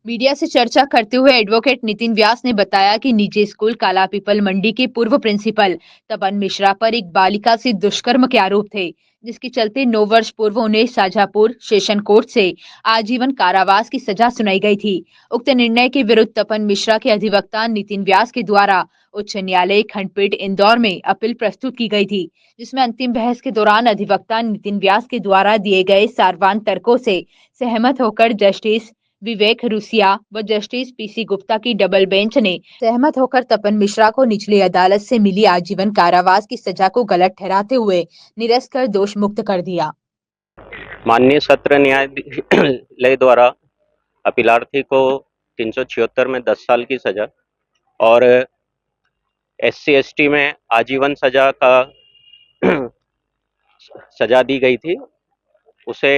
Media से चर्चा करते हुए एडवोकेट नितिन व्यास ने बताया कि निजी स्कूल कालापीपल मंडी के पूर्व प्रिंसिपल तपन मिश्रा पर एक बालिका से दुष्कर्म के आरोप थे, जिसके चलते 9 वर्ष पूर्व उन्हें शाजापुर सेशन कोर्ट से आजीवन कारावास की सजा सुनाई गई थी। उक्त निर्णय के विरुद्ध तपन मिश्रा के अधिवक्ता नितिन व्यास के द्वारा उच्च न्यायालय खंडपीठ इंदौर में अपील प्रस्तुत की गई थी, जिसमें अंतिम बहस के दौरान अधिवक्ता नितिन व्यास के द्वारा दिए गए सारवान तर्कों से सहमत होकर जस्टिस विवेक रुसिया व जस्टिस पीसी गुप्ता की डबल बेंच ने सहमत होकर तपन मिश्रा को निचली अदालत से मिली आजीवन कारावास की सजा को गलत ठहराते हुए निरस्त कर दोष मुक्त कर दिया। माननीय सत्र न्यायालय द्वारा अपीलार्थी को 376 में 10 साल की सजा और SC ST में आजीवन सजा का सजा दी गई थी। उसे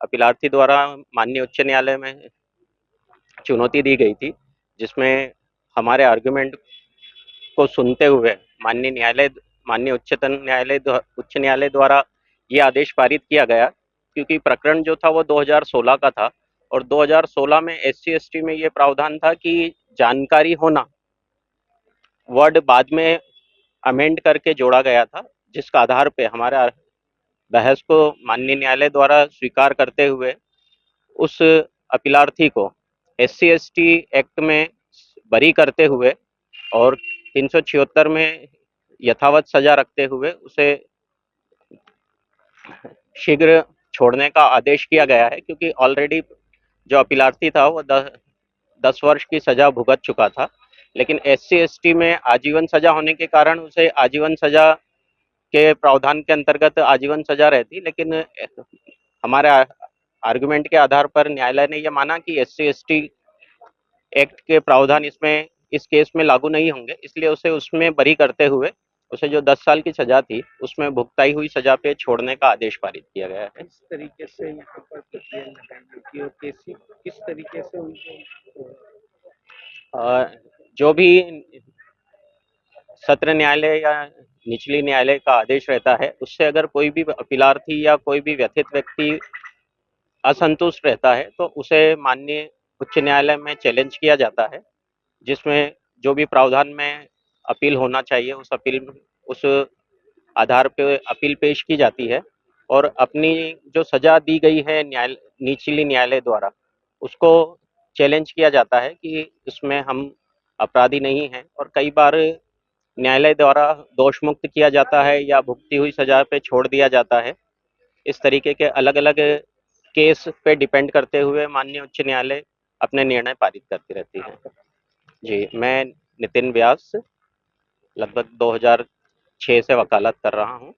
अपीलार्थी द्वारा माननीय उच्च न्यायालय में चुनौती दी गई थी, जिसमें हमारे आर्गुमेंट को सुनते हुए माननीय उच्च न्यायालय द्वारा ये आदेश पारित किया गया, क्योंकि प्रकरण जो था वो 2016 का था और 2016 में SC ST में ये प्रावधान था कि जानकारी होना वर्ड बाद में अमेंड करके जोड़ा गया था, जिसका आधार पे हमारे बहस को माननीय न्यायालय द्वारा स्वीकार करते हुए उस अपीलार्थी को SC ST एक्ट में बरी करते हुए और 376 में यथावत सजा रखते हुए उसे शीघ्र छोड़ने का आदेश किया गया है, क्योंकि ऑलरेडी जो अपीलार्थी था वो 10 वर्ष की सजा भुगत चुका था। लेकिन SC ST में आजीवन सजा होने के कारण उसे आजीवन सजा के प्रावधान के अंतर्गत आजीवन सजा रहती, लेकिन हमारे आर्गुमेंट के आधार पर न्यायालय ने यह माना कि SC ST एक्ट के प्रावधान इस केस में लागू नहीं होंगे, इसलिए उसे उसमें बरी करते हुए उसे जो 10 साल की सजा थी उसमें भुगताई हुई सजा पे छोड़ने का आदेश पारित किया गया है। इस तरीके से यहाँ पर प्रक्रिया लगाई गई और कैसी किस तरीके से उनको जो भी सत्र न्यायालय या निचली न्यायालय का आदेश रहता है, उससे अगर कोई भी अपीलार्थी या कोई भी व्यथित व्यक्ति असंतुष्ट रहता है तो उसे माननीय उच्च न्यायालय में चैलेंज किया जाता है, जिसमें जो भी प्रावधान में अपील होना चाहिए उस आधार पे अपील पेश की जाती है और अपनी जो सजा दी गई है निचली न्यायालय द्वारा उसको चैलेंज किया जाता है कि इसमें हम अपराधी नहीं हैं, और कई बार न्यायालय द्वारा दोष मुक्त किया जाता है या भुगती हुई सजा पे छोड़ दिया जाता है। इस तरीके के अलग अलग केस पे डिपेंड करते हुए माननीय उच्च न्यायालय अपने निर्णय पारित करती रहती है। जी, मैं नितिन व्यास लगभग 2006 से वकालत कर रहा हूँ।